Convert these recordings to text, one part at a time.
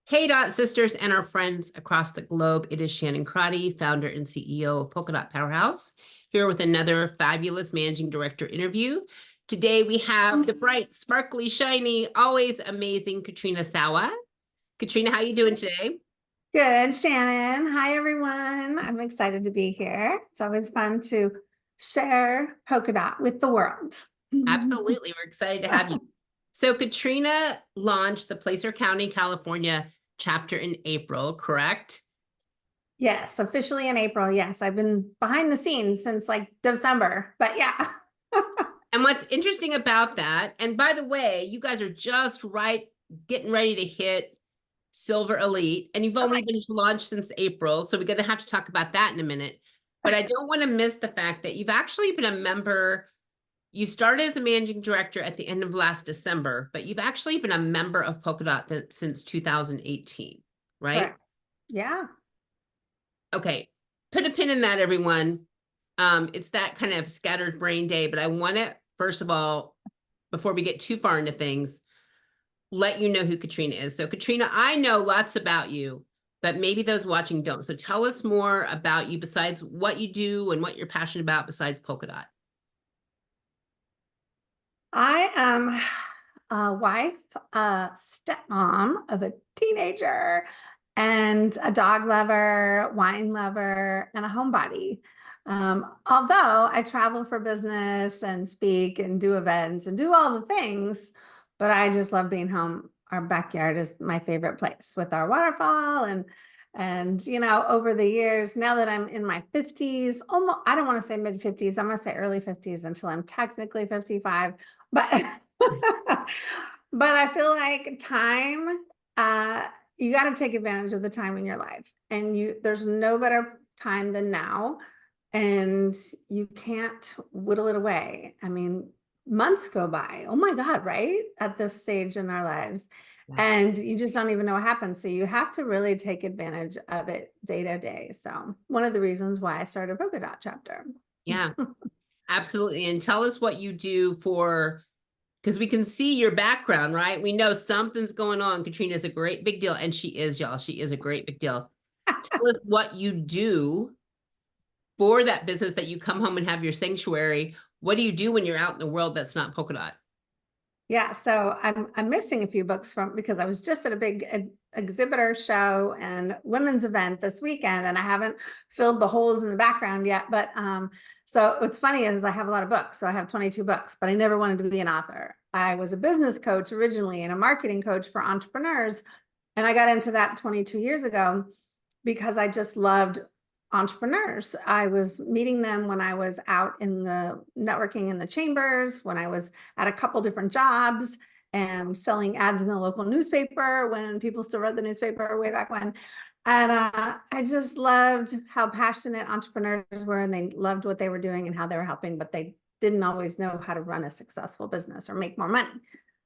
Hey, Dot sisters and our friends across the globe. It is Shannon Crotty, founder and CEO of Polka Dot Powerhouse, here with another fabulous managing director interview. Today we have the bright, sparkly, shiny, always amazing Katrina Sawa. Katrina, how you doing today? Good, Shannon. Hi, everyone. I'm excited to be here. It's always fun to share Polka Dot with the world. Absolutely. We're excited to have you. So Katrina launched the Placer County, California chapter in April, correct? Yes, officially in April. Yes, I've been behind the scenes since like December, but yeah. And what's interesting about that, and by the way, you guys are just getting ready to hit Silver Elite, and you've only Okay. been launched since April, so we're going to have to talk about that in a minute. But I don't want to miss the fact that you've actually been a member. You started as a managing director at the end of last December, but you've actually been a member of Polka Dot since 2018, right? Correct. Yeah. Okay, put a pin in that, everyone. It's that kind of scattered brain day, but I want to, first of all, before we get too far into things, let you know who Katrina is. So Katrina, I know lots about you, but maybe those watching don't. So tell us more about you besides what you do and what you're passionate about besides Polka Dot. I am a wife, a stepmom of a teenager, and a dog lover, wine lover, and a homebody. Although I travel for business and speak and do events and do all the things, but I just love being home. Our backyard is my favorite place with our waterfall and over the years, now that I'm in my 50s, almost I don't want to say mid 50s, I'm going to say early 50s until I'm technically 55, but but I feel like time you got to take advantage of the time in your life, and there's no better time than now, and you can't whittle it away. I mean, months go by, oh my god, right, at this stage in our lives, Yes. and you just don't even know what happens, so you have to really take advantage of it day to day. So one of the reasons why I started Polka Dot chapter. Yeah, absolutely. And tell us what you do for, because we can see your background, right? We know something's going on. Katrina is a great big deal. And she is, y'all. She is a great big deal. Tell us what you do for that business that you come home and have your sanctuary. What do you do when you're out in the world that's not polka dot? Yeah, so I'm missing a few books from because I was just at a big exhibitor show and women's event this weekend, and I haven't filled the holes in the background yet. But so what's funny is I have a lot of books. So I have 22 books, but I never wanted to be an author. I was a business coach originally and a marketing coach for entrepreneurs, and I got into that 22 years ago because I just loved entrepreneurs. I was meeting them when I was out in the networking in the chambers, when I was at a couple different jobs and selling ads in the local newspaper when people still read the newspaper way back when. And I just loved how passionate entrepreneurs were, and they loved what they were doing and how they were helping, but they didn't always know how to run a successful business or make more money.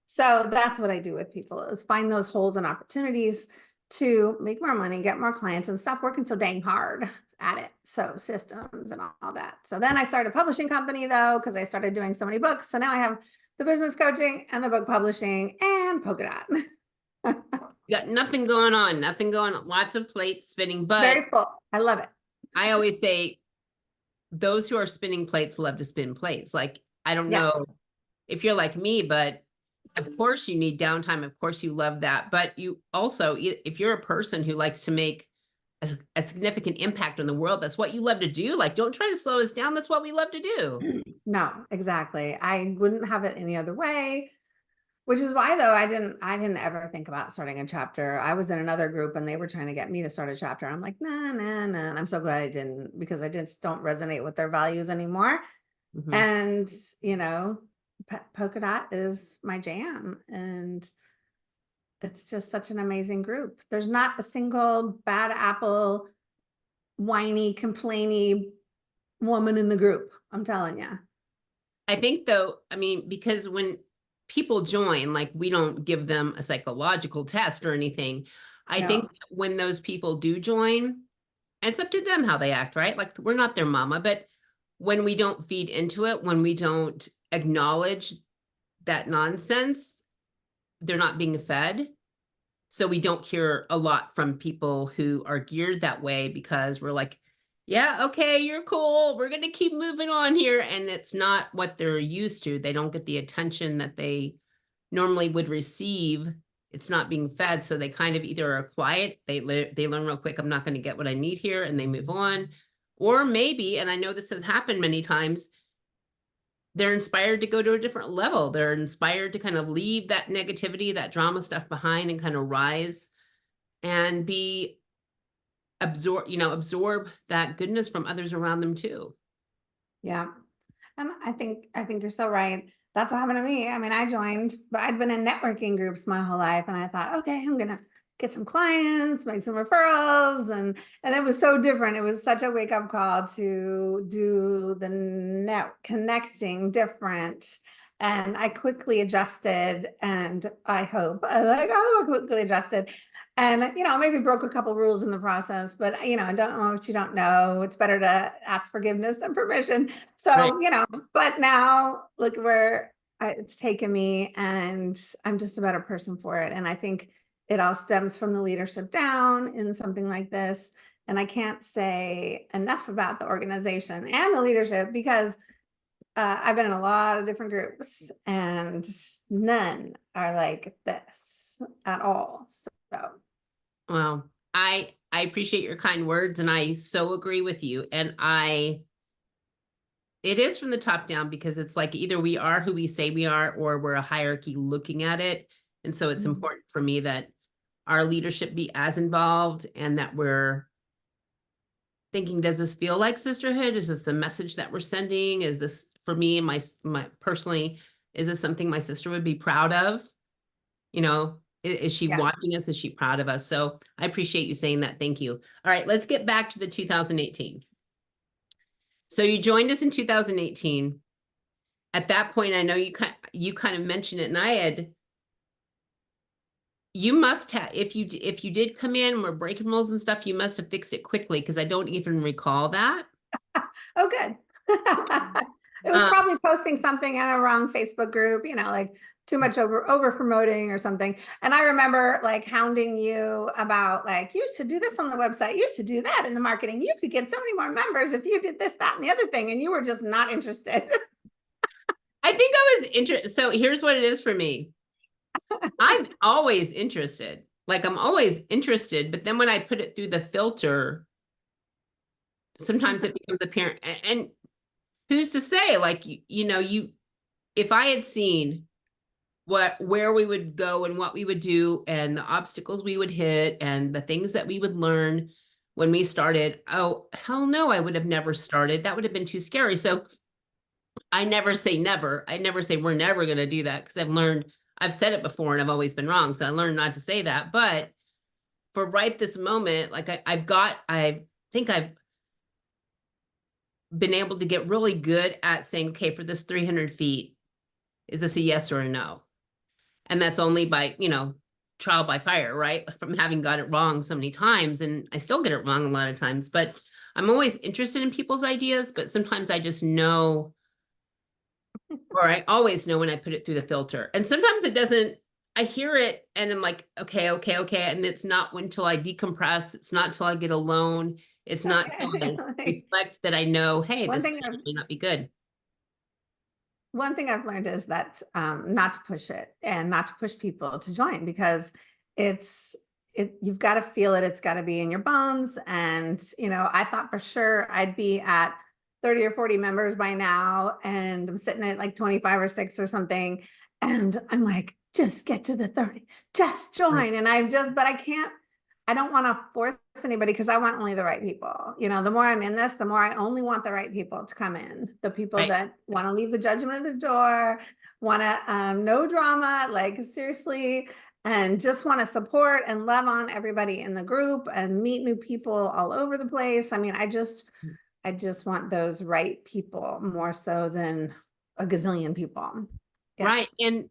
So that's what I do with people, is find those holes and opportunities to make more money, get more clients, and stop working so dang hard at it. So systems and all that. So then I started a publishing company though, because I started doing so many books. So now I have the business coaching and the book publishing and Polka Dot. You got nothing going on, nothing going on, lots of plates spinning. But Very full. I love it. I always say those who are spinning plates love to spin plates. Like, I don't Yes. know if you're like me, but of course you need downtime. Of course you love that. But you also, if you're a person who likes to make a significant impact on the world, that's what you love to do. Like, don't try to slow us down. That's what we love to do. No, exactly. I wouldn't have it any other way. Which is why though I didn't ever think about starting a chapter. I was in another group and they were trying to get me to start a chapter. I'm like, nah, nah, nah. And I'm so glad I didn't, because I just don't resonate with their values anymore. Mhm. And you know, Polka Dot is my jam, and it's just such an amazing group. There's not a single bad apple, whiny, complainy woman in the group. I'm telling you. I think though, I mean, because when people join, like, we don't give them a psychological test or anything. I think No. that when those people do join, and it's up to them how they act, right? Like, we're not their mama, but when we don't feed into it, when we don't acknowledge that nonsense, they're not being fed. So we don't hear a lot from people who are geared that way because we're like, yeah, okay, you're cool. We're going to keep moving on here. And it's not what they're used to. They don't get the attention that they normally would receive. It's not being fed. So they kind of either are quiet, they learn real quick, I'm not going to get what I need here, and they move on. Or maybe, and I know this has happened many times, they're inspired to go to a different level. They're inspired to kind of leave that negativity, that drama stuff behind and kind of rise and be absorb that goodness from others around them too. Yeah. And I think you're so right. That's what happened to me. I mean, I joined, but I'd been in networking groups my whole life, and I thought, okay, I'm gonna get some clients, make some referrals, and it was so different. It was such a wake up call to do the net connecting different. And I quickly adjusted, and I quickly adjusted. And, maybe broke a couple rules in the process, but, I don't know what you don't know. It's better to ask forgiveness than permission. So, Right. But now look where it's taken me, and I'm just a better person for it. And I think it all stems from the leadership down in something like this. And I can't say enough about the organization and the leadership, because I've been in a lot of different groups, and none are like this at all. So. Well, I appreciate your kind words, and I so agree with you. And it is from the top down, because it's like either we are who we say we are, or we're a hierarchy looking at it. And so it's important for me that our leadership be as involved, and that we're thinking, does this feel like sisterhood? Is this the message that we're sending? Is this, for me, my personally, is this something my sister would be proud of? Is she Yeah. watching us? Is she proud of us? So I appreciate you saying that. Thank you. All right, let's get back to the 2018. So you joined us in 2018. At that point, I know you kind of mentioned it, and you must have, if you did come in and were breaking rules and stuff, you must have fixed it quickly, because I don't even recall that. Oh, good. It was Um, probably posting something in a wrong Facebook group, like too much over promoting or something. And I remember like hounding you about like, you should do this on the website. You should do that in the marketing. You could get so many more members if you did this, that, and the other thing. And you were just not interested. I think I was interested. So here's what it is for me. I'm always interested. Like, I'm always interested, but then when I put it through the filter, sometimes it becomes apparent. And who's to say, like, if I had seen where we would go and what we would do and the obstacles we would hit and the things that we would learn when we started, oh, hell no, I would have never started. That would have been too scary. So I never say never. I never say we're never going to do that, because I've said it before and I've always been wrong. So I learned not to say that. But for right this moment, like I think I've been able to get really good at saying, okay, for this 300 feet, is this a yes or a no? And that's only by, trial by fire, right? From having got it wrong so many times. And I still get it wrong a lot of times, but I'm always interested in people's ideas, but sometimes I just know, or I always know when I put it through the filter. And sometimes it doesn't, I hear it and I'm like, okay. And it's not until I decompress. It's not till I get alone. It's not till I Okay. reflect that I know, hey, One this thing may not be good. One thing I've learned is that not to push it and not to push people to join, because you've got to feel it. It's got to be in your bones. And, I thought for sure I'd be at 30 or 40 members by now, and I'm sitting at like 25 or 6 or something. And I'm like, just get to the 30, just join. And but I don't want to force anybody, because I want only the right people. The more I'm in this, the more I only want the right people to come in. The people Right. that want to leave the judgment at the door, want to no drama, like seriously, and just want to support and love on everybody in the group and meet new people all over the place. I mean, I just want those right people more so than a gazillion people. Yeah. Right. And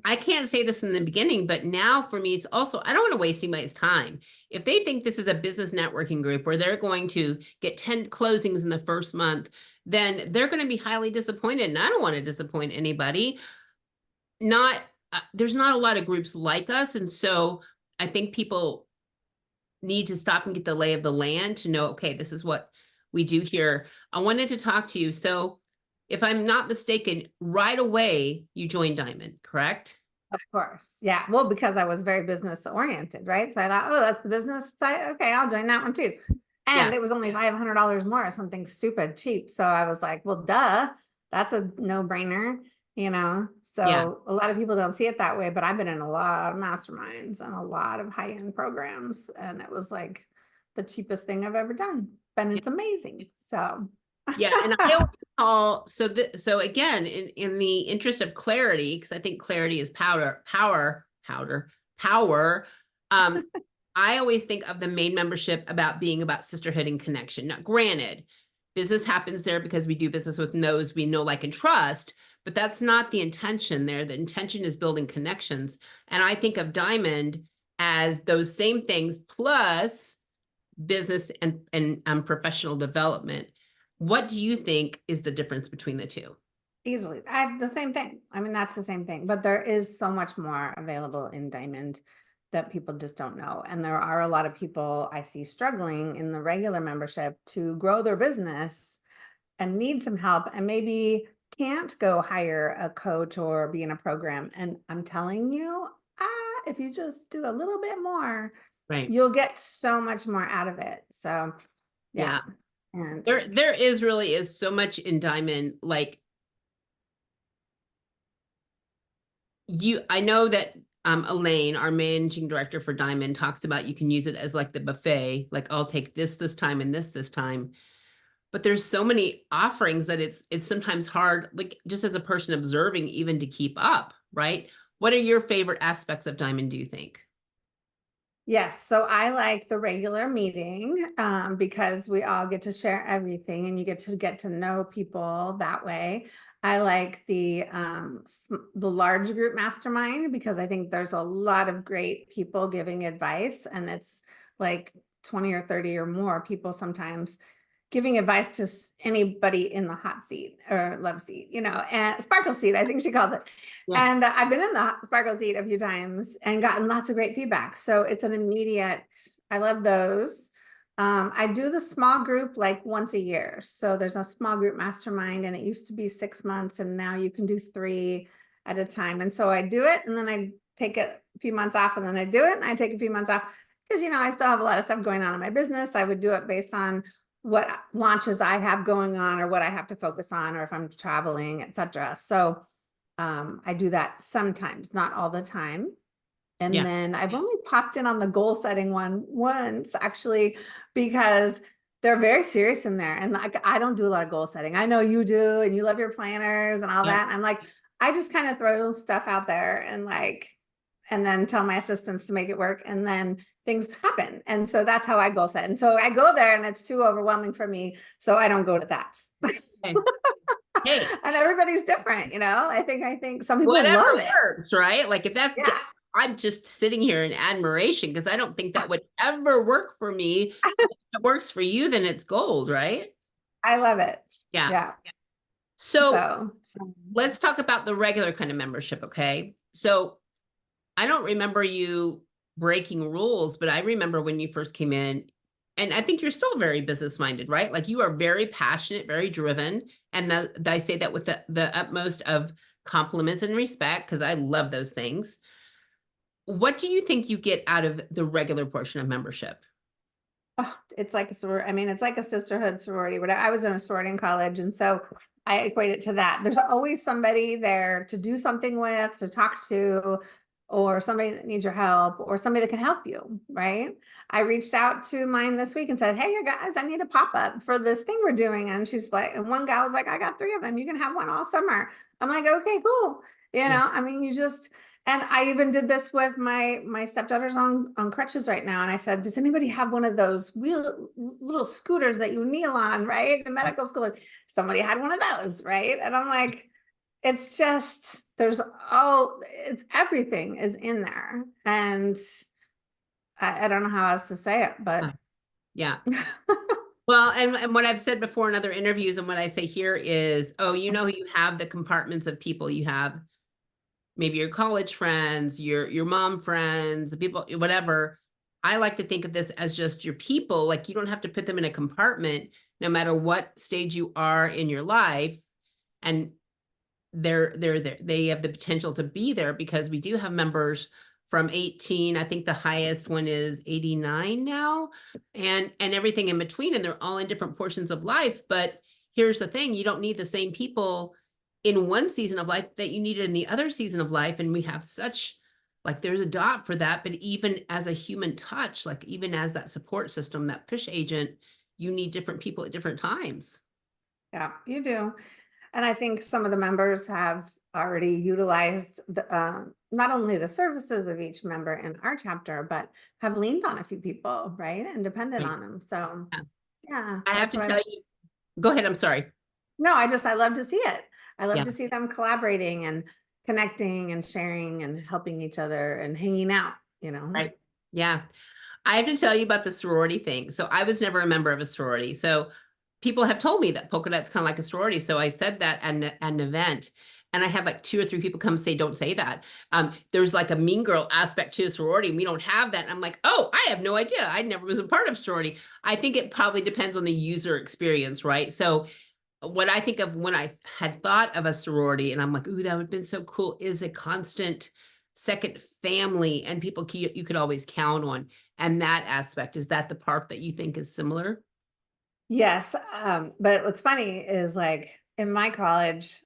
I can't say this in the beginning, but now for me, it's also, I don't want to waste anybody's time. If they think this is a business networking group where they're going to get 10 closings in the first month, then they're going to be highly disappointed. And I don't want to disappoint anybody. There's not a lot of groups like us. And so I think people need to stop and get the lay of the land to know, okay, this is what we do here. I wanted to talk to you. So if I'm not mistaken, right away you joined Diamond, correct? Of course. Yeah. Well, because I was very business oriented, right? So I thought, oh, that's the business side. Okay, I'll join that one too. Yeah, And it was only $500 more, something stupid cheap. So I was like, well, duh, that's a no brainer, you know? yeah, So a lot of people don't see it that way, but I've been in a lot of masterminds and a lot of high end programs. And it was like the cheapest thing I've ever done. And yeah. it's amazing. So Yeah, and I always call so again in the interest of clarity, because I think clarity is power. Um, I always think of the main membership about being about sisterhood and connection. Now, granted, business happens there because we do business with those we know, like, and trust, but that's not the intention there. The intention is building connections, and I think of Diamond as those same things plus business and professional development. What do you think is the difference between the two? easily, I have the same thing. I mean, that's the same thing, but there is so much more available in Diamond that people just don't know. And there are a lot of people I see struggling in the regular membership to grow their business and need some help and maybe can't go hire a coach or be in a program. And I'm telling you, if you just do a little bit more, Right. you'll get so much more out of it. So yeah. Yeah. And There is really is so much in Diamond. Like, I know that Elaine, our managing director for Diamond, talks about you can use it as like the buffet, like I'll take this time and this time. But there's so many offerings that it's sometimes hard, like just as a person observing, even to keep up, right? What are your favorite aspects of Diamond, do you think? yes, so I like the regular meeting because we all get to share everything and you get to know people that way. I like the large group mastermind because I think there's a lot of great people giving advice and it's like 20 or 30 or more people sometimes giving advice to anybody in the hot seat or love seat, you know, and sparkle seat, I think she calls it. Yeah. And I've been in the sparkle seat a few times and gotten lots of great feedback. So it's an immediate, I love those. I do the small group like once a year. So there's a small group mastermind and it used to be 6 months and now you can do 3 at a time. And so I do it and then I take a few months off and then I do it and I take a few months off because, you know, I still have a lot of stuff going on in my business. I would do it based on what launches I have going on or what I have to focus on or if I'm traveling, etc. So I do that sometimes, not all the time. And Yeah. then I've only popped in on the goal setting one once actually, because they're very serious in there. And like, I don't do a lot of goal setting. I know you do, and you love your planners and all Yeah. that. And I'm like, I just kind of throw stuff out there and like, and then tell my assistants to make it work. And then things happen. And so that's how I goal set. And so I go there and it's too overwhelming for me. So I don't go to that. Okay. Hey, And everybody's different, you know. I think some people whatever love it. works, right? Like if that, Yeah. I'm just sitting here in admiration because I don't think that would ever work for me. If it works for you, then it's gold, right? I love it. Yeah. Yeah. So So let's talk about the regular kind of membership, okay? So I don't remember you breaking rules, but I remember when you first came in, and I think you're still very business minded, right? Like you are very passionate, very driven. And I say that with the utmost of compliments and respect, because I love those things. What do you think you get out of the regular portion of membership? oh, it's like a soror. I mean, it's like a sisterhood sorority. But I was in a sorority in college, and so I equate it to that. There's always somebody there to do something with, to talk to, or somebody that needs your help, or somebody that can help you. Right? I reached out to mine this week and said, "Hey, you guys, I need a pop up for this thing we're doing." And she's like, and one gal was like, "I got 3 of them. You can have one all summer." I'm like, "Okay, cool." You Yeah. know, I mean, you just and I even did this with my stepdaughter's on crutches right now. And I said, does anybody have one of those little scooters that you kneel on, right? The medical scooter. Somebody had one of those, right? And I'm like, it's just it's everything is in there. And I don't know how else to say it, but Yeah. Well, and what I've said before in other interviews and what I say here is, oh, you know, you have the compartments of people you have. maybe your college friends, your mom friends, the people, whatever. I like to think of this as just your people. Like you don't have to put them in a compartment, no matter what stage you are in your life. And they're there. They have the potential to be there because we do have members from 18. I think the highest one is 89 now, and everything in between. And they're all in different portions of life. But here's the thing: you don't need the same people in one season of life that you need in the other season of life. And we have such like there's a dot for that. But even as a human touch, like even as that support system, that push agent, you need different people at different times. Yeah, you do. And I think some of the members have already utilized not only the services of each member in our chapter, but have leaned on a few people, right? And depended Right. on them. So Yeah. yeah, I have that's to what I, tell you. Go ahead. I'm sorry. no, I love to see it. I love Yeah. to see them collaborating and connecting and sharing and helping each other and hanging out, you know? Right. Yeah. I have to tell you about the sorority thing. So I was never a member of a sorority. So people have told me that polka dot's kind of like a sorority. So I said that at an event, and I had like 2 or 3 people come say, "Don't say that." There's like a mean girl aspect to a sorority, and we don't have that. And I'm like, "Oh, I have no idea. I never was a part of sorority." I think it probably depends on the user experience, right? So what I think of when I had thought of a sorority and I'm like, ooh, that would have been so cool, is a constant second family and people you could always count on. And that aspect, is that the part that you think is similar? Yes. But what's funny is like in my college,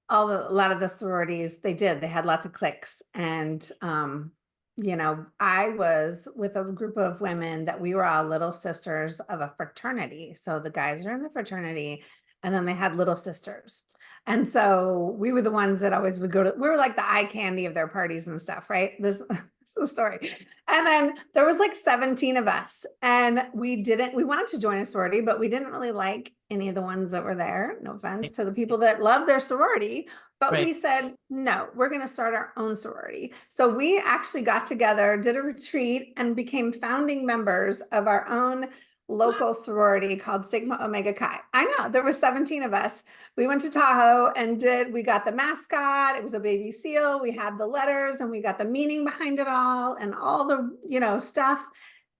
a lot of the sororities, they had lots of cliques. And I was with a group of women that we were all little sisters of a fraternity. So the guys are in the fraternity, and then they had little sisters. And so we were the ones that always would go to, we were like the eye candy of their parties and stuff, right? This, this is the story. And then there was like 17 of us, and we wanted to join a sorority, but we didn't really like any of the ones that were there. No offense Right. to the people that love their sorority, but Right. we said, no, we're going to start our own sorority. So we actually got together, did a retreat, and became founding members of our own local sorority called Sigma Omega Chi. I know there were 17 of us. We went to Tahoe and we got the mascot. It was a baby seal. We had the letters and we got the meaning behind it all and all the, stuff.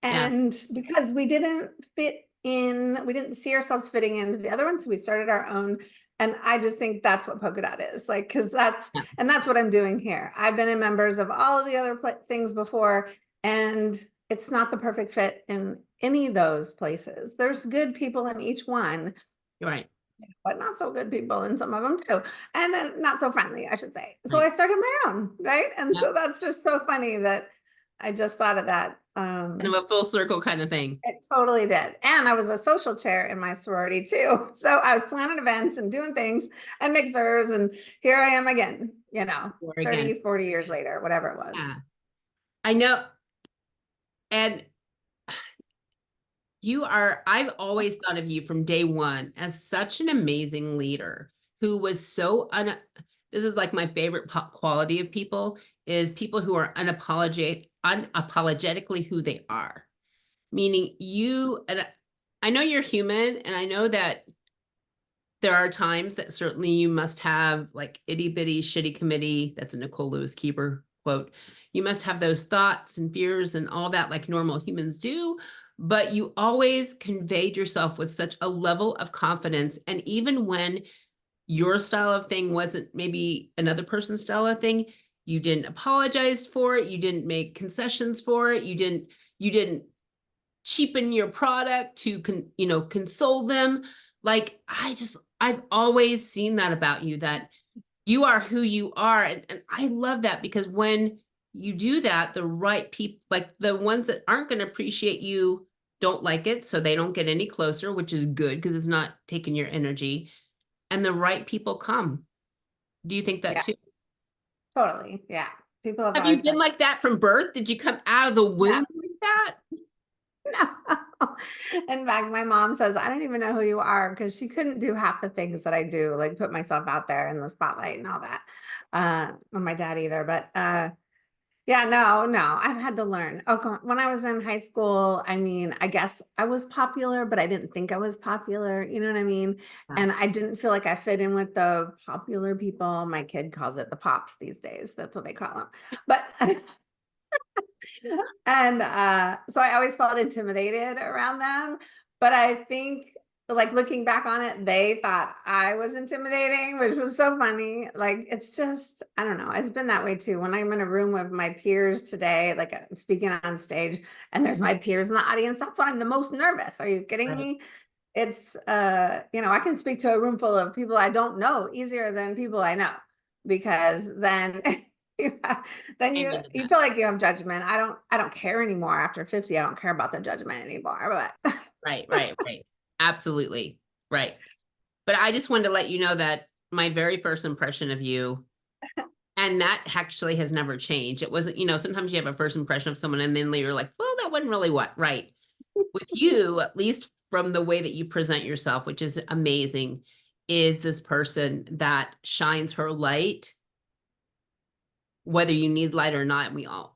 Yeah. And because we didn't fit in, we didn't see ourselves fitting into the other ones, so we started our own. And I just think that's what Polka Dot is like, because Yeah. that's what I'm doing here. I've been in members of all of the other things before, and it's not the perfect fit in any of those places. There's good people in each one, You're right. but not so good people in some of them too. And then not so friendly, I should say. So Right. I started my own, right? And Yeah. so that's just so funny that I just thought of that. Kind of a full circle kind of thing. It totally did. And I was a social chair in my sorority too. So I was planning events and doing things and mixers. And here I am again, Or again. 30, 40 years later, whatever it was. Yeah. I know. And I've always thought of you from day one as such an amazing leader who was this is like my favorite quality of people, is people who are unapologetically who they are. Meaning and I know you're human, and I know that there are times that certainly you must have like itty bitty shitty committee. That's a Nicole Lewis Keeper quote. You must have those thoughts and fears and all that like normal humans do, but you always conveyed yourself with such a level of confidence. And even when your style of thing wasn't maybe another person's style of thing, you didn't apologize for it. You didn't make concessions for it. You didn't cheapen your product to console them. Like I've always seen that about you, that you are who you are. And I love that, because when you do that, the right people, like the ones that aren't going to appreciate you, don't like it, so they don't get any closer, which is good because it's not taking your energy, and the right people come. Do you think that Yeah, too? totally. Yeah. People have Have you always been said, like that from birth? Did you come out of the no, womb like that? no. In fact, my mom says, I don't even know who you are, because she couldn't do half the things that I do, like put myself out there in the spotlight and all that. Or my dad either. But Yeah, no, I've had to learn. Okay, when I was in high school, I mean, I guess I was popular, but I didn't think I was popular. You know what I mean? Yeah. And I didn't feel like I fit in with the popular people. My kid calls it the pops these days. That's what they call them. But and so I always felt intimidated around them. But I think, like, looking back on it, they thought I was intimidating, which was so funny. Like, it's just, I don't know. It's been that way too. When I'm in a room with my peers today, like I'm speaking on stage and there's my peers in the audience, that's when I'm the most nervous. Are you kidding Right. me? It's I can speak to a room full of people I don't know easier than people I know, because then then Amen to you that. feel like you have judgment. I don't care anymore after 50. I don't care about the judgment anymore. But Right, right, right. Absolutely. Right. But I just wanted to let you know that my very first impression of you, and that actually has never changed. It wasn't, sometimes you have a first impression of someone and then later you're like, well, that wasn't really what, right. With you, at least from the way that you present yourself, which is amazing, is this person that shines her light, whether you need light or not.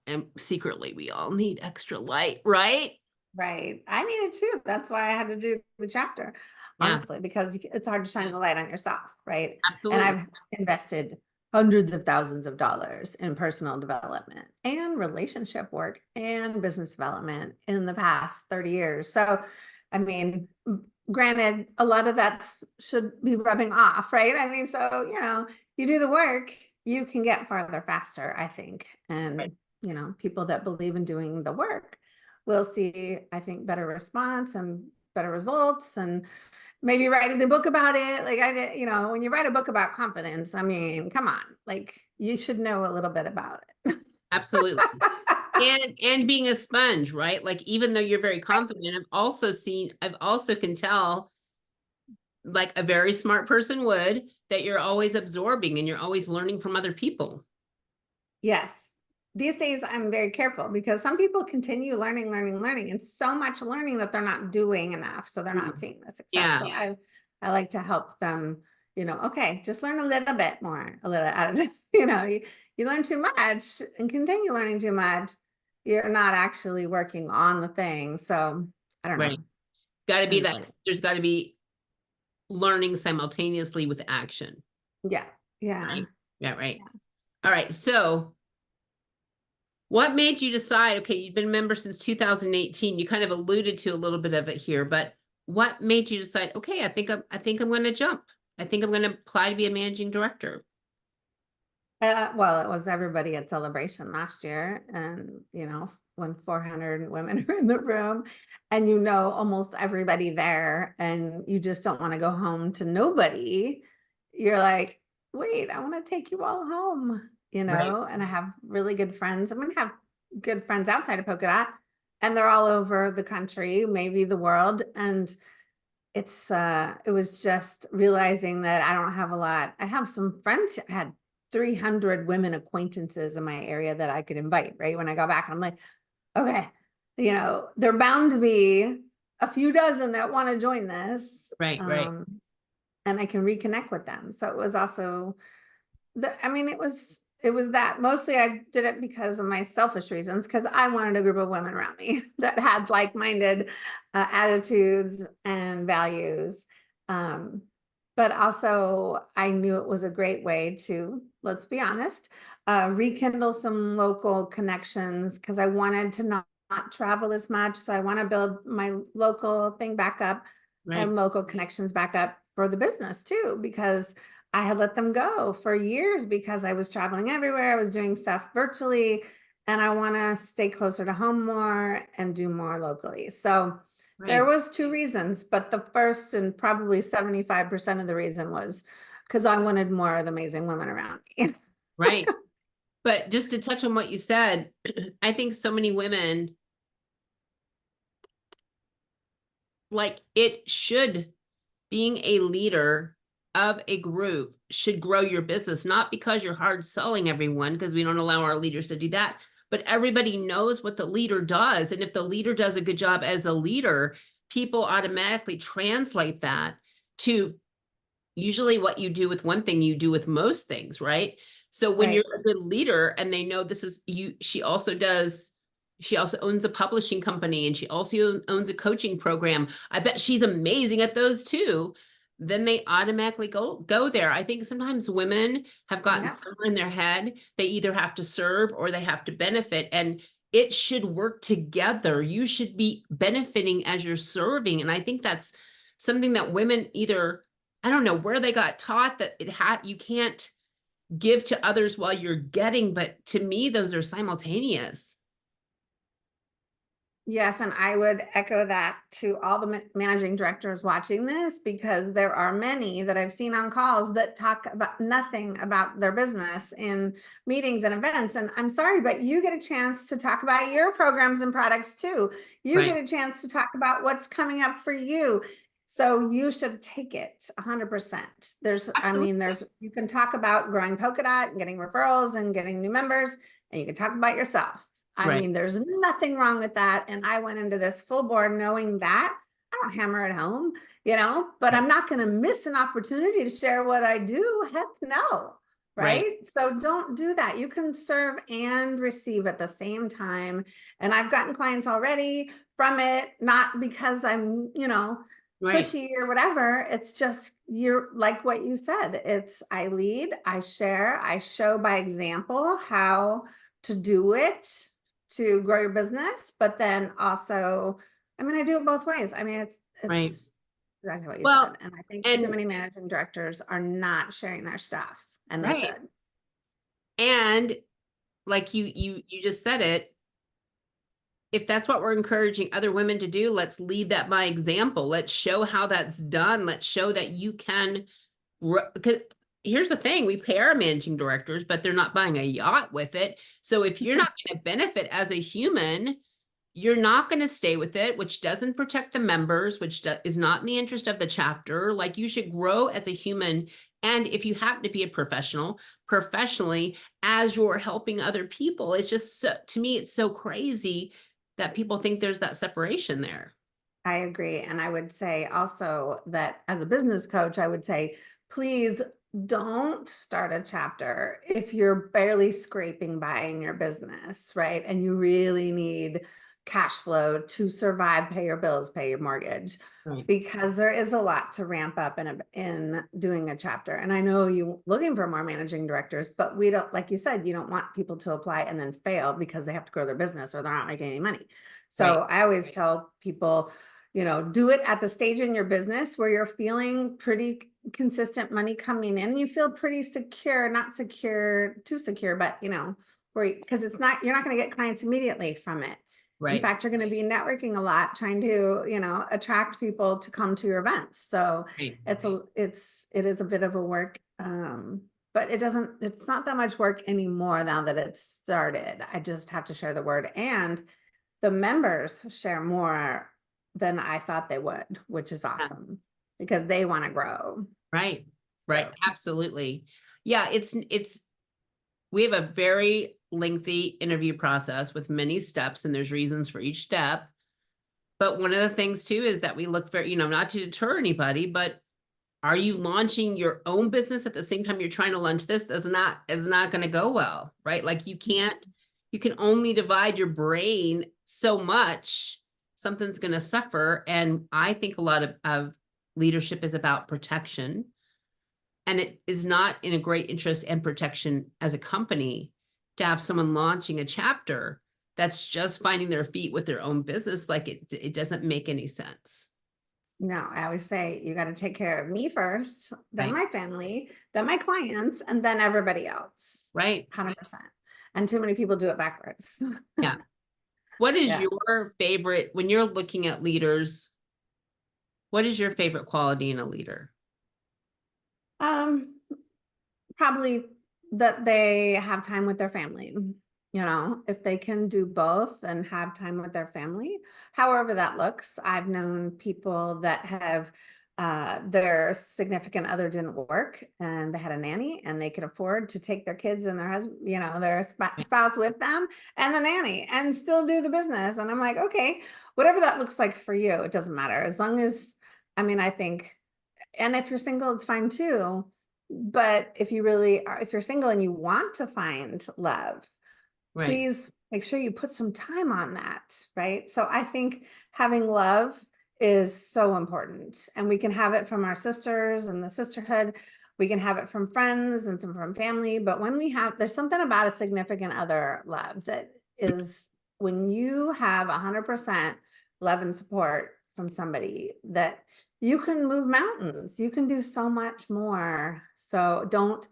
And secretly, we all need extra light, right? right, I needed too. That's why I had to do the chapter, Yeah, honestly, because it's hard to shine the light on yourself, right? And absolutely. I've invested hundreds of thousands of dollars in personal development and relationship work and business development in the past 30 years. So, I mean, granted, a lot of that should be rubbing off, right? I mean, so, you do the work, you can get farther faster, I think. Right. And, people that believe in doing the work will see, I think, better response and better results, and maybe writing the book about it. Like I did, when you write a book about confidence, I mean, come on, like you should know a little bit about it. Absolutely. And being a sponge, right? Like, even though you're very confident, I've also can tell, like a very smart person would, that you're always absorbing and you're always learning from other people. Yes. These days, I'm very careful because some people continue learning, learning, learning, and so much learning that they're not doing enough. So they're not Mm. seeing the success. Yeah, So I like to help them, okay, just learn a little bit more, a little at a time. You learn too much and continue learning too much. You're not actually working on the thing. So I don't know. right. Got to be that. Anyway, There's got to be learning simultaneously with action, yeah. Yeah. right? Yeah, right. All right. So, what made you decide? Okay, you've been a member since 2018. You kind of alluded to a little bit of it here, but what made you decide? Okay, I think I'm going to jump. I think I'm going to apply to be a managing director. Well, it was everybody at Celebration last year, and when 400 women are in the room, and almost everybody there, and you just don't want to go home to nobody. You're like, wait, I want to take you all home, Right. and I have really good friends. I'm gonna have good friends outside of Polka Dot, and they're all over the country, maybe the world, and it was just realizing that I don't have a lot. I have some friends. I had 300 women acquaintances in my area that I could invite, right? When I go back, I'm like, okay, they're bound to be a few dozen that want to join this. Right, right, And I can reconnect with them. So it was also I mean, it was that mostly I did it because of my selfish reasons, because I wanted a group of women around me that had like-minded attitudes and values. Um, but also I knew it was a great way to, let's be honest, rekindle some local connections, because I wanted to not travel as much. So I want to build my local thing back up right, and local connections back up for the business too, because I had let them go for years because I was traveling everywhere. I was doing stuff virtually, and I want to stay closer to home more and do more locally. So there right, was two reasons, but the first and probably 75% of the reason was because I wanted more of the amazing women around me. right. But just to touch on what you said, I think so many women, like, it should, being a leader of a group should grow your business, not because you're hard selling everyone, because we don't allow our leaders to do that, but everybody knows what the leader does. And if the leader does a good job as a leader, people automatically translate that to usually what you do with one thing, you do with most things, right? So when you're Right. a good leader and they know this is you, she also owns a publishing company and she also owns a coaching program. I bet she's amazing at those too. Then they automatically go there. I think sometimes women have gotten Yep. somewhere in their head, they either have to serve or they have to benefit. And it should work together. You should be benefiting as you're serving. And I think that's something that women either, I don't know where they got taught that you can't give to others while you're getting, but to me, those are simultaneous. Yes, and I would echo that to all the managing directors watching this, because there are many that I've seen on calls that talk about nothing about their business in meetings and events. And I'm sorry, but you get a chance to talk about your programs and products too. You Right. get a chance to talk about what's coming up for you. So you should take it 100%. Absolutely. You can talk about growing Polka Dot and getting referrals and getting new members, and you can talk about yourself. I Right. mean, there's nothing wrong with that. And I went into this full board knowing that. I don't hammer at home, but Right. I'm not going to miss an opportunity to share what I do. Heck no. Right. Right. So don't do that. You can serve and receive at the same time. And I've gotten clients already from it, not because I'm, Right. pushy or whatever. It's just you're like what you said. I lead, I share, I show by example how to do it to grow your business, but then also, I do it both ways. Right. It's exactly what you Well, said. And I think too and many managing directors are not sharing their stuff, and they right. should. And like you just said it, if that's what we're encouraging other women to do, let's lead that by example. Let's show how that's done. Let's show that you can, because here's the thing, we pay our managing directors, but they're not buying a yacht with it. So if you're not going to benefit as a human, you're not going to stay with it, which doesn't protect the members, which is not in the interest of the chapter. Like, you should grow as a human. And if you happen to be a professional, professionally, as you're helping other people, it's just to me, it's so crazy that people think there's that separation there. I agree. And I would say also that as a business coach, I would say, please don't start a chapter if you're barely scraping by in your business, right? And you really need cash flow to survive, pay your bills, pay your mortgage, Right. because there is a lot to ramp up in doing a chapter. And I know you looking for more managing directors, but we don't, like you said, you don't want people to apply and then fail because they have to grow their business or they're not making any money. Right. So I always tell people, do it at the stage in your business where you're feeling pretty consistent money coming in. You feel pretty secure, not secure, too secure, but because you're not going to get clients immediately from it. In Right. fact, you're going to be networking a lot, trying to, attract people to come to your events. So Right. it is a bit of a work. But it's not that much work anymore now that it's started. I just have to share the word, and the members share more than I thought they would, which is Yeah. awesome because they want to grow. Right. Right. So Absolutely. Yeah. We have a very lengthy interview process with many steps, and there's reasons for each step. But one of the things too is that we look for, not to deter anybody, but are you launching your own business at the same time you're trying to launch this? Is not going to go well, right? Like, you can only divide your brain so much. Something's going to suffer. And I think a lot of leadership is about protection. And it is not in a great interest and protection as a company to have someone launching a chapter that's just finding their feet with their own business. Like, it doesn't make any sense. no, I always say you got to take care of me first, then Right. my family, then my clients, and then everybody else. Right. 100%. And too many people do it backwards. Yeah. What is Yeah. your favorite when you're looking at leaders? What is your favorite quality in a leader? Um, Probably that they have time with their family. If they can do both and have time with their family, however that looks. I've known people that have their significant other didn't work and they had a nanny and they could afford to take their kids and their husband, their spouse with them and the nanny and still do the business. And I'm like, okay, whatever that looks like for you, it doesn't matter. As long as, I think, and if you're single, it's fine too. But if you really are, if you're single and you want to find love, Right. please make sure you put some time on that, right? So I think having love is so important, and we can have it from our sisters and the sisterhood. We can have it from friends and some from family, but when we have, there's something about a significant other love that is when you have 100% love and support from somebody, that you can move mountains, you can do so much more. So don't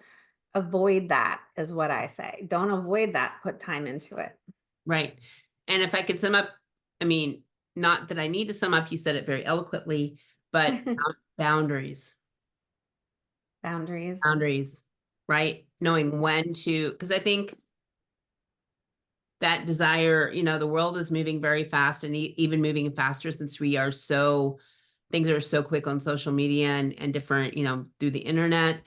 avoid that, is what I say. Don't avoid that, put time into it. Right. And if I could sum up, I mean, not that I need to sum up, you said it very eloquently, but boundaries, Boundaries. boundaries, right? Knowing when to, because I think that desire, the world is moving very fast, and even moving faster, since things are so quick on social media and different, through the internet.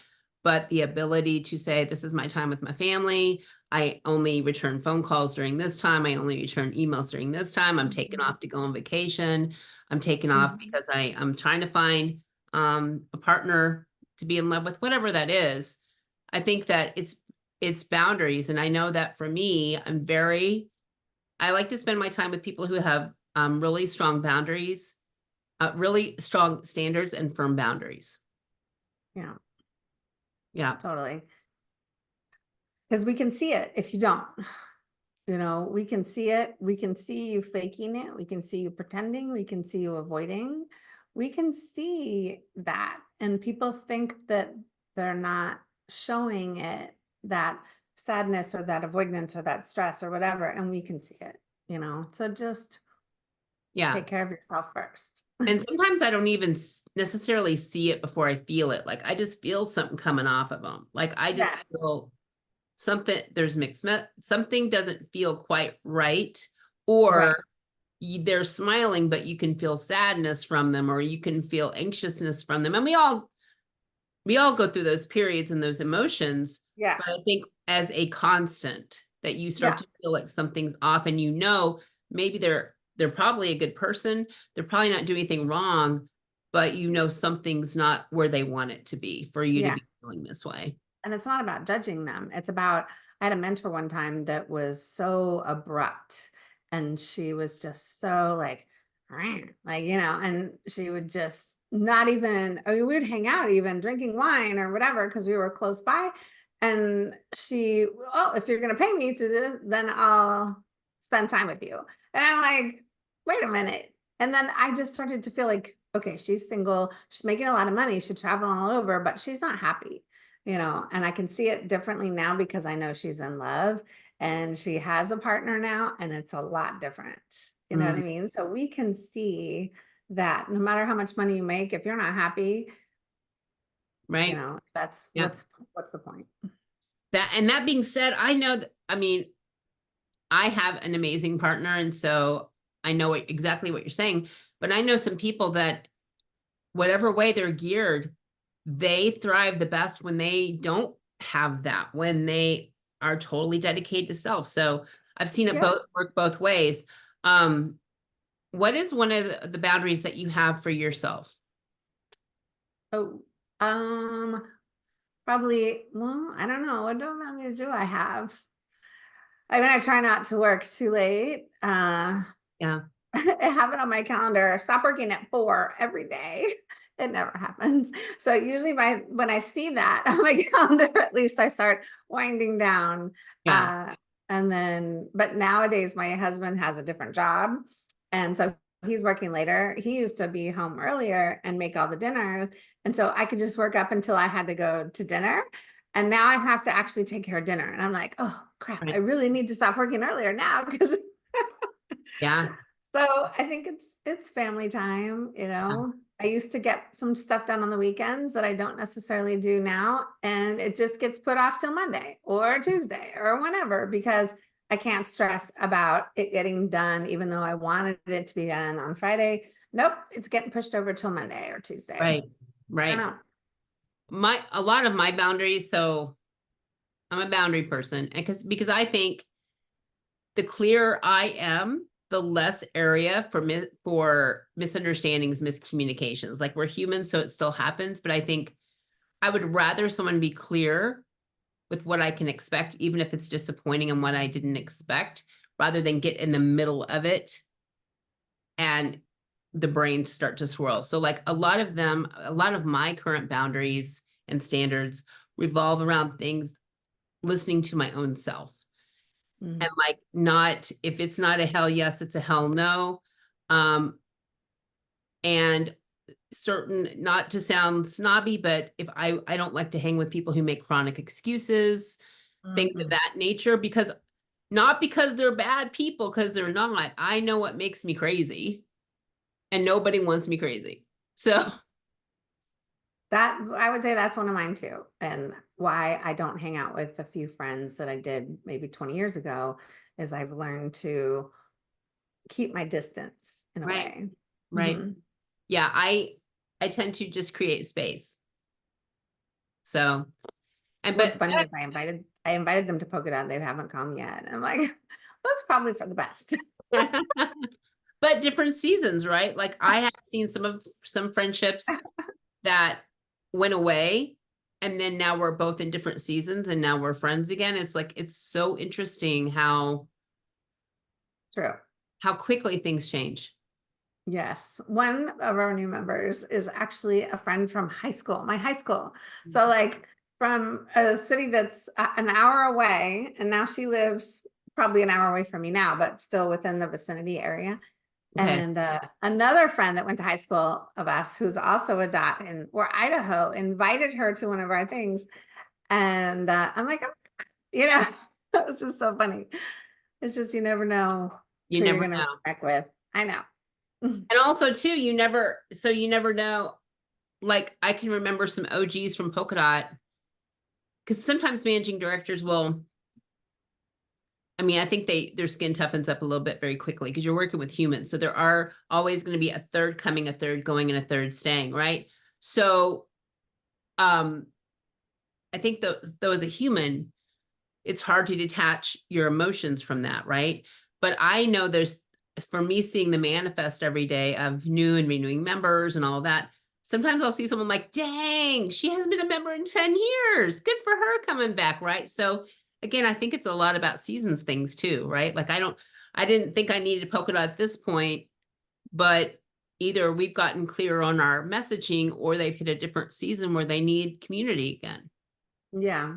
But the ability to say, this is my time with my family. I only return phone calls during this time. I only return emails during this time. I'm taking off to go on vacation. I'm taking off Mhm. because I'm trying to find a partner to be in love with, whatever that is. I think that it's boundaries. And I know that for me, I like to spend my time with people who have really strong boundaries, really strong standards and firm boundaries. Yeah, Yeah. totally. Because we can see it if you don't. We can see it. We can see you faking it. We can see you pretending. We can see you avoiding. We can see that. And people think that they're not showing it, that sadness or that avoidance or that stress or whatever. And we can see it. So just Yeah. take care of yourself first. And sometimes I don't even necessarily see it before I feel it. Like I just feel something coming off of them. Like I just Yes. feel something, there's something doesn't feel quite right. Right. Or they're smiling, but you can feel sadness from them, or you can feel anxiousness from them. And we all go through those periods and those emotions, Yeah. but I think as a constant that you start Yeah. to feel like something's off, and maybe they're probably a good person. They're probably not doing anything wrong, but something's not where they want it to be for you to Yeah. be feeling this way. And it's not about judging them. It's about, I had a mentor one time that was so abrupt, and she was just so like, and she would just not even, I mean, we would hang out even drinking wine or whatever, because we were close by. And oh, if you're going to pay me to this, then I'll spend time with you. And I'm like, wait a minute. And then I just started to feel like, okay, she's single, she's making a lot of money, she's traveling all over, but she's not happy. And I can see it differently now because I know she's in love and she has a partner now, and it's a lot different. You know what I Mm, mean? So we can see that no matter how much money you make, if you're not happy, right. that's Yeah. what's the point? That being said, I know that, I mean, I have an amazing partner, and so I know exactly what you're saying. But I know some people that, whatever way they're geared, they thrive the best when they don't have that, when they are totally dedicated to self. So I've seen it Yeah. both work both ways. Um, what is one of the boundaries that you have for yourself? Oh, um, probably, well, I don't know. What boundaries do I have? I mean, I try not to work too late. Yeah, I have it on my calendar. Stop working at 4 every day. It never happens. So usually when I see that on my calendar, at least I start winding down. yeah, But nowadays my husband has a different job. And so he's working later. He used to be home earlier and make all the dinners. And so I could just work up until I had to go to dinner. And now I have to actually take care of dinner. And I'm like, oh crap, I right. really need to stop working earlier now because Yeah, so I think it's family time. I used to get some stuff done on the weekends that I don't necessarily do now, and it just gets put off till Monday or Tuesday or whenever because I can't stress about it getting done, even though I wanted it to be done on Friday. Nope, it's getting pushed over till Monday or Tuesday. right, I don't right. know. A lot of my boundaries. So I'm a boundary person, and because I think the clearer I am, the less area for misunderstandings, miscommunications. Like, we're human, so it still happens. But I think I would rather someone be clear with what I can expect, even if it's disappointing and what I didn't expect, rather than get in the middle of it and the brain start to swirl. So like a lot of my current boundaries and standards revolve around things, listening to my own self. Mm. And like, not, if it's not a hell yes, it's a hell no. And certain, not to sound snobby, but if I don't like to hang with people who make chronic excuses, things of that nature, because not because they're bad people, because they're not. I know what makes me crazy, and nobody wants me crazy. So That, I would say that's one of mine too. And why I don't hang out with a few friends that I did maybe 20 years ago is I've learned to keep my distance in a right, way. right. Mhm. Yeah, I tend to just create space. So, and What's but funny is I invited them to Polka Dot. They haven't come yet. And I'm like, that's probably for the best. but different seasons, right? Like I have seen some friendships that went away, and then now we're both in different seasons and now we're friends again. It's like, it's so interesting True. how quickly things change. Yes. One of our new members is actually a friend from high school, my high school. So like from a city that's an hour away, and now she lives probably an hour away from me now, but still within the vicinity area. Okay. And another friend that went to high school of us, who's also a dot in or Idaho, invited her to one of our things. And I'm like, oh, you know, it was just so funny. It's just, you never know You who you're never going to know. connect with. I know. And also too, you never know. Like I can remember some OGs from Polka Dot, because sometimes managing directors will, I mean, I think their skin toughens up a little bit very quickly because you're working with humans. So there are always going to be a third coming, a third going, and a third staying, right? So I think though as a human, it's hard to detach your emotions from that, right? But I know for me, seeing the manifest every day of new and renewing members and all that, sometimes I'll see someone like, dang, she hasn't been a member in 10 years. Good for her coming back, right? So again, I think it's a lot about seasons things too, right? Like I didn't think I needed Polka Dot at this point, but either we've gotten clear on our messaging or they've hit a different season where they need community again. Yeah,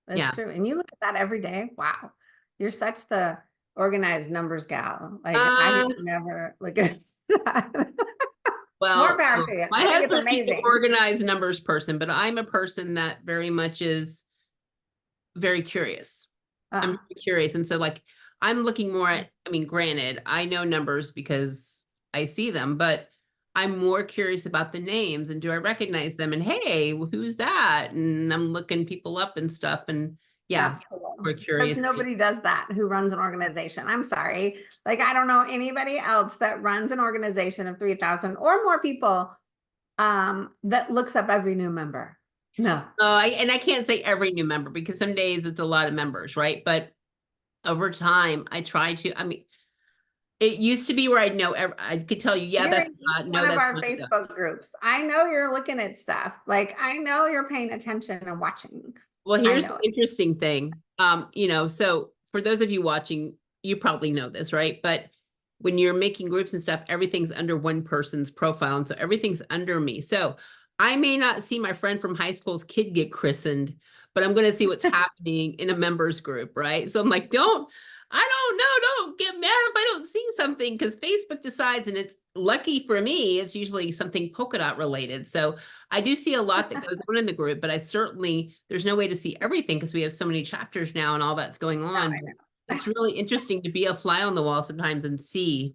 that's Yeah. true. And you look at that every day. Wow. You're such the organized numbers gal. Like I Uh, never look at that. More Well, power to you. my I think it's husband is an amazing. organized numbers person, but I'm a person that very much is very curious. I'm Ah, very curious. And so like I'm looking more at, I mean, granted, I know numbers because I see them, but I'm more curious about the names and do I recognize them? And hey, who's that? And I'm looking people up and stuff. And yeah, that's cool. we're Because curious. nobody does that who runs an organization. I'm sorry. Like I don't know anybody else that runs an organization of 3,000 or more people that looks up every new member. No. And I can't say every new member because some days it's a lot of members, right? But over time, I try to, I mean, it used to be where I'd know, I could tell you, yeah, You're that's in each not, one no, of that's our not stuff. Facebook groups. I know you're looking at stuff. Like I know you're paying attention and watching. Well, I here's know the it. interesting thing. So for those of you watching, you probably know this, right? But when you're making groups and stuff, everything's under one person's profile. And so everything's under me. So I may not see my friend from high school's kid get christened, but I'm going to see what's happening in a members group, right? So I'm like, I don't know, don't get mad if I don't see something because Facebook decides, and it's lucky for me, it's usually something polka dot related. So I do see a lot that goes on in the group, but there's no way to see everything because we have so many chapters now and all that's going No, on. I know. It's really interesting to be a fly on the wall sometimes and see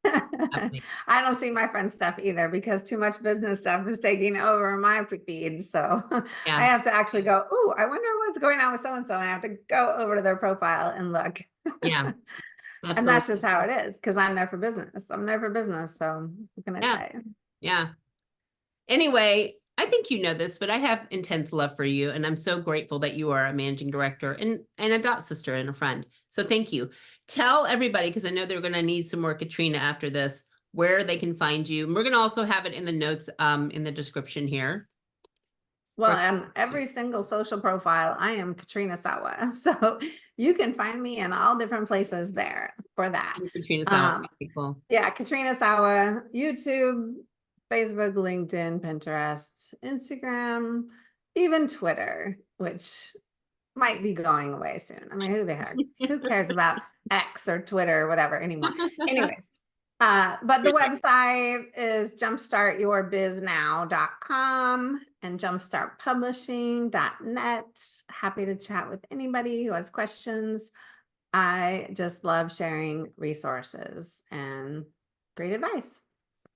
happening. I don't see my friend stuff either because too much business stuff is taking over my feed. So I Yeah, have to actually go, oh, I wonder what's going on with so and so. And I have to go over to their profile and look. yeah, And that's absolutely. just how it is because I'm there for business. I'm there for business. So what can I Yeah, say? yeah. Anyway, I think you know this, but I have intense love for you, and I'm so grateful that you are a managing director and a dot sister and a friend. So thank you. Tell everybody, because I know they're going to need some more Katrina after this, where they can find you. And we're going to also have it in the notes in the description here. Well, on every single social profile, I am Katrina Sawa. So you can find me in all different places there for that. Katrina Sawa. Cool. Yeah, Katrina Sawa, YouTube, Facebook, LinkedIn, Pinterest, Instagram, even Twitter, which might be going away soon. I mean, who cares about X or Twitter or whatever anymore? Anyways, but the website is jumpstartyourbiznaw.com and jumpstartpublishing.net. Happy to chat with anybody who has questions. I just love sharing resources and great advice.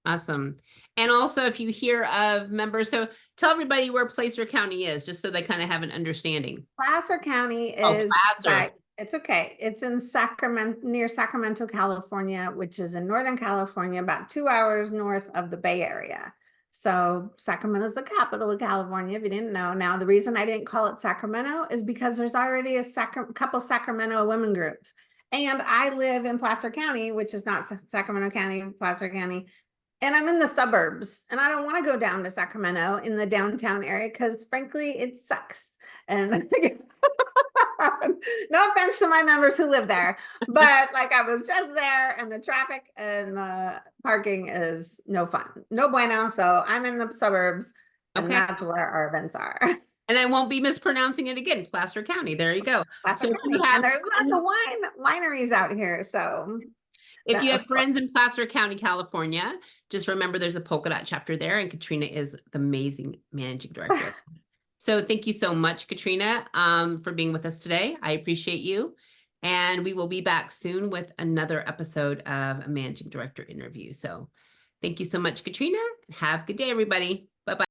Awesome. And also, if you hear of members, so tell everybody where Placer County is, just so they kind of have an understanding. Placer County is it's okay. It's in Sacramento, near Sacramento, California, which is in Northern California, about 2 hours north of the Bay Area. So Sacramento is the capital of California, if you didn't know. Now, the reason I didn't call it Sacramento is because there's already a couple Sacramento women groups. And I live in Placer County, which is not Sacramento County, Placer County. And I'm in the suburbs, and I don't want to go down to Sacramento in the downtown area because frankly, it sucks. And I think no offense to my members who live there, but like I was just there and the traffic and the parking is no fun, no bueno. So I'm in the suburbs and that's where our events are. And I won't be mispronouncing it again. Placer County. There you go. Placer County. And there's lots of wineries out here. So if you have friends in Placer County, California, just remember there's a Polka Dot chapter there, and Katrina is the amazing managing director. So thank you so much, Katrina, for being with us today. I appreciate you. And we will be back soon with another episode of a managing director interview. So thank you so much, Katrina. Have a good day, everybody. Bye-bye.